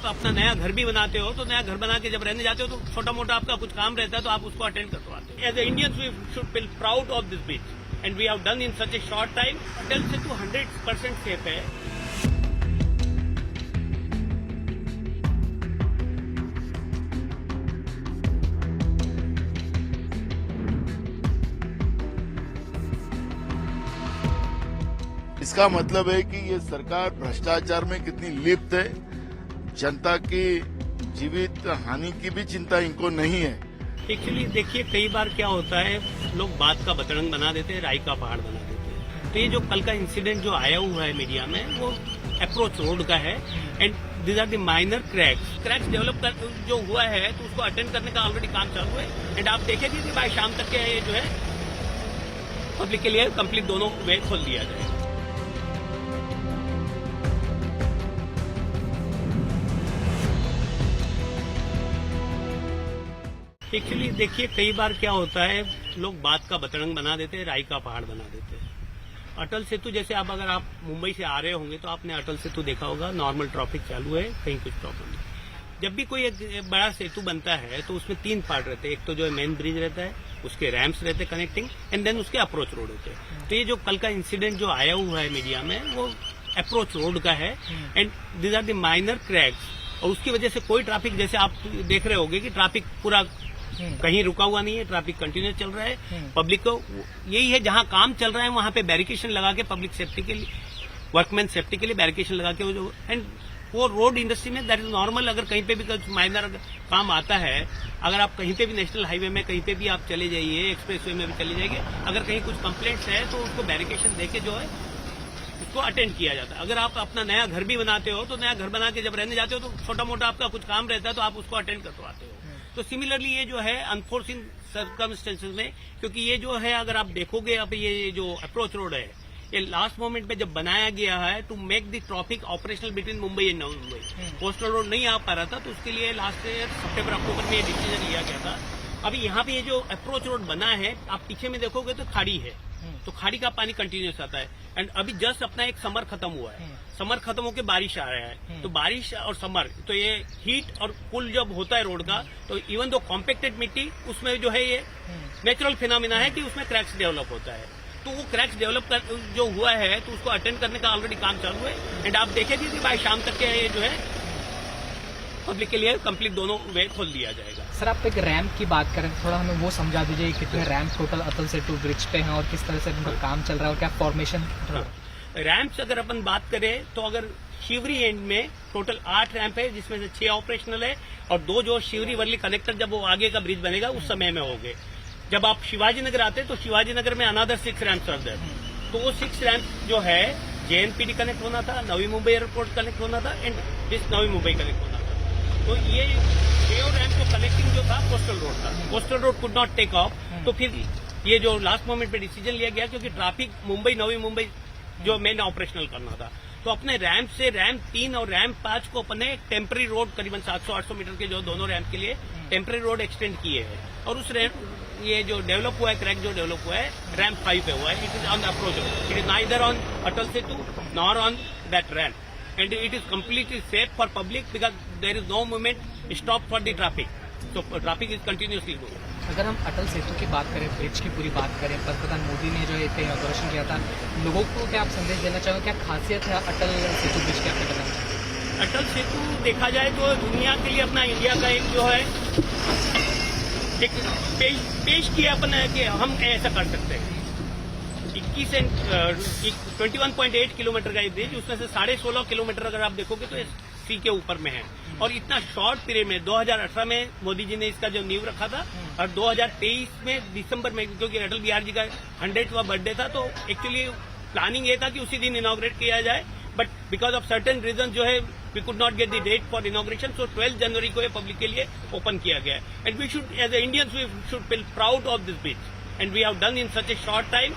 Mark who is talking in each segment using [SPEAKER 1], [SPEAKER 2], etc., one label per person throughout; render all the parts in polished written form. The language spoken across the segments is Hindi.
[SPEAKER 1] आप अपना नया घर भी बनाते हो तो नया घर बना के जब रहने जाते हो तो छोटा मोटा आपका कुछ काम रहता है तो आप उसको अटेंड करवाते हो। As a Indians we should feel proud of this beach and we have done in such a short time. Atal Setu 100% safe है।
[SPEAKER 2] इसका मतलब है कि ये सरकार भ्रष्टाचार में कितनी लिप्त है। जनता की जीवित हानि की भी चिंता इनको नहीं है।
[SPEAKER 1] एक्चुअली देखिए, कई बार क्या होता है, लोग बात का बतरंग बना देते हैं, राई का पहाड़ बना देते हैं। तो ये जो कल का इंसिडेंट जो आया हुआ है मीडिया में, वो अप्रोच रोड का है and these are the minor cracks develop कर जो हुआ है तो उसको अटेंड करने का ऑलरेडी काम चालू है। एंड आप देखेंगे कि भाई शाम तक के ये जो है पब्लिक के लिए कंप्लीट दोनों वे खोल दिया जाएगा। एक्चुअली देखिए, कई बार क्या होता है, लोग बात का बतरंग बना देते हैं, राई का पहाड़ बना देते हैं। अटल सेतु जैसे अगर आप मुंबई से आ रहे होंगे तो आपने अटल सेतु देखा होगा, नॉर्मल ट्रैफिक चालू है, कहीं कुछ प्रॉब्लम नहीं। जब भी कोई एक बड़ा सेतु बनता है तो उसमें 3 पार्ट रहते हैं। एक तो जो है मेन ब्रिज रहता है, उसके रैम्प्स रहते हैं कनेक्टिंग, एंड देन उसके अप्रोच रोड होते हैं। तो ये जो कल का इंसिडेंट जो आया हुआ है मीडिया में, वो अप्रोच रोड का है and these are the minor cracks. और उसकी वजह से कोई ट्रैफिक, जैसे आप देख रहे होंगे कि ट्रैफिक पूरा कहीं रुका हुआ नहीं है, ट्रैफिक कंटिन्यूस चल रहा है। पब्लिक को यही है, जहां काम चल रहा है वहां पे बैरिकेशन लगा के पब्लिक सेफ्टी के लिए, वर्कमैन सेफ्टी के लिए बैरिकेशन लगा के एंड वो रोड इंडस्ट्री में दैट इज नॉर्मल। अगर कहीं पे भी कुछ माइनर काम आता है, अगर आप कहीं पे भी नेशनल हाईवे में कहीं पे भी आप चले जाइए, एक्सप्रेसवे में भी चले जाइए, अगर कहीं कुछ कंप्लेंट्स है तो उसको बैरिकेशन देके जो है उसको अटेंड किया जाता है। अगर आप अपना नया घर भी बनाते हो तो नया घर बना के जब रहने जाते हो तो छोटा मोटा आपका कुछ काम रहता है तो आप उसको अटेंड करवाते हो। तो सिमिलरली ये जो है अनफोर्सिन सर्कमस्टेंसेस में, क्योंकि ये जो है अगर आप देखोगे, अब ये जो अप्रोच रोड है ये लास्ट मोमेंट पे जब बनाया गया है to make the traffic operational between Mumbai and Navi Mumbai. Coastal road नहीं आ पा रहा था तो उसके लिए लास्ट ईयर सितंबर अक्टूबर में ये डिसीजन लिया गया था। अभी यहाँ पे ये जो अप्रोच रोड बना है, आप पीछे में देखोगे तो खाड़ी है, तो खाड़ी का पानी कंटिन्यूस आता है। एंड अभी जस्ट अपना एक समर खत्म हुआ है, समर खत्म होकर बारिश आ रहा है, तो बारिश और समर, तो ये हीट और कूल जब होता है रोड का, तो इवन दो कॉम्पैक्टेड मिट्टी, उसमें जो है ये नेचुरल फिनोमिना है कि उसमें क्रैक्स डेवलप होता है। तो वो क्रैक्स डेवलप जो हुआ है तो उसको अटेंड करने का ऑलरेडी काम चालू है। एंड आप देखेंगे कि भाई शाम तक के ये जो है पब्लिक के लिए कंप्लीट दोनों वे खोल दिया जाएगा।
[SPEAKER 3] सर, आप एक रैंप की बात करें, थोड़ा हमें वो समझा दीजिए, कितने ramp total Atal Setu bridge पे हैं और किस तरह से उनका काम चल रहा है और क्या फॉर्मेशन।
[SPEAKER 1] रैंप्स अगर अपन बात करें तो अगर शिवरी एंड में टोटल 8 रैंप है, जिसमें से 6 ऑपरेशनल है और 2 जो शिवरी वर्ली कनेक्टर जब वो आगे का ब्रिज बनेगा उस समय में हो गए। जब आप शिवाजी नगर आते हैं तो शिवाजी नगर में अनदर 6 रैंप्स आर देयर। तो वो 6 रैंप जो है JNPT कनेक्ट होना था, नवी मुंबई एयरपोर्ट कनेक्ट होना था and this Navi Mumbai connect होना था। तो ये रैंप को कनेक्टिंग जो था कोस्टल रोड था, coastal road could not take off. तो फिर ये जो लास्ट मोमेंट पे डिसीजन लिया गया, क्योंकि ट्रैफिक मुंबई नवी मुंबई जो मेन ऑपरेशनल करना था, तो अपने रैंप से रैंप 3 और रैंप 5 को अपने टेम्पररी रोड करीबन 700-800 मीटर के जो दोनों रैंप के लिए टेम्पररी रोड एक्सटेंड किए हैं। और उस रैंप ये जो डेवलप हुआ है, क्रैक जो डेवलप हुआ है रैंप 5 पे हुआ है। It is on the approach, it is neither on Atal Setu nor on that ramp and it is completely safe for public because there is no movement stop for the traffic, तो ट्रैफिक इज कंटिन्यूसली गोइंग।
[SPEAKER 3] अगर हम अटल सेतु की बात करें, ब्रिज की पूरी बात करें, पंतप्रधान मोदी ने जो इसका इनॉग्रेशन किया था, लोगों को क्या आप संदेश देना चाहोगे, क्या खासियत है अटल सेतु ब्रिज के आपने बताया?
[SPEAKER 1] अटल सेतु देखा जाए तो दुनिया के लिए अपना इंडिया का एक जो है एक पेश किया अपना कि हम ऐसा कर सकते हैं। 21.8 किलोमीटर का ये ब्रिज, उसमें से 16.5 किलोमीटर अगर आप देखोगे तो सी के ऊपर में है। और इतना शॉर्ट पीरियड में 2018 में मोदी जी ने इसका जो नींव रखा था और 2023 में दिसंबर में, क्योंकि अटल बिहारी जी का 100वां बर्थडे था, तो एक्चुअली प्लानिंग ये था कि उसी दिन इनॉग्रेट किया जाए, but because of certain reason जो है we could not get the date for inauguration, so 12 जनवरी को ये पब्लिक के लिए ओपन किया गया है। And we should as a Indians we should feel proud of this beach and we have done in such a short time,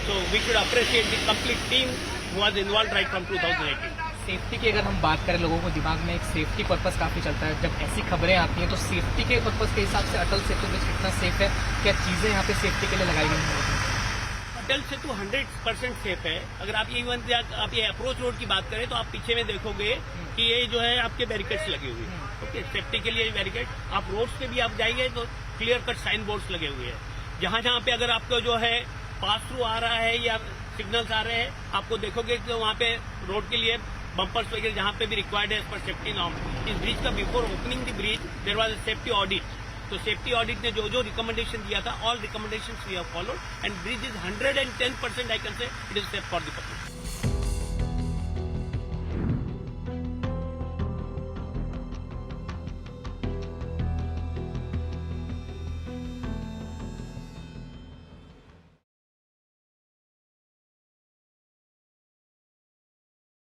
[SPEAKER 1] so we should appreciate the complete team who was involve right from 2018।
[SPEAKER 3] Safety की अगर हम बात करें, लोगों को दिमाग में एक सेफ्टी पर्पस काफी चलता है, जब ऐसी खबरें आती हैं तो सेफ्टी के पर्पस के हिसाब से अटल सेतु ब्रिज कितना सेफ है, क्या चीजें यहाँ पे सेफ्टी के लिए लगाई गई हैं?
[SPEAKER 1] अटल सेतु 100% सेफ है। अगर आप आप ये अप्रोच रोड की बात करें तो आप पीछे में देखोगे कि ये जो है आपके बैरिकेड्स लगे हुए हैं। ओके, सेफ्टी के लिए बैरिकेड। आप रोड्स पे भी आप जाएंगे तो क्लियर कट साइन बोर्ड्स लगे हुए हैं। जहां जहां पे अगर आपको जो है पास थ्रू आ रहा है या सिग्नल्स आ रहे हैं, आपको देखोगे कि वहां पे रोड के लिए बम्पर्स वगैरह जहां पे भी रिक्वायर्ड है फॉर सेफ्टी नॉर्म। इस ब्रिज का before opening the bridge there was a safety audit. तो सेफ्टी ऑडिट ने जो जो रिकमेंडेशन दिया था, all recommendations we have followed and bridge is 110% I can say it is safe for the public.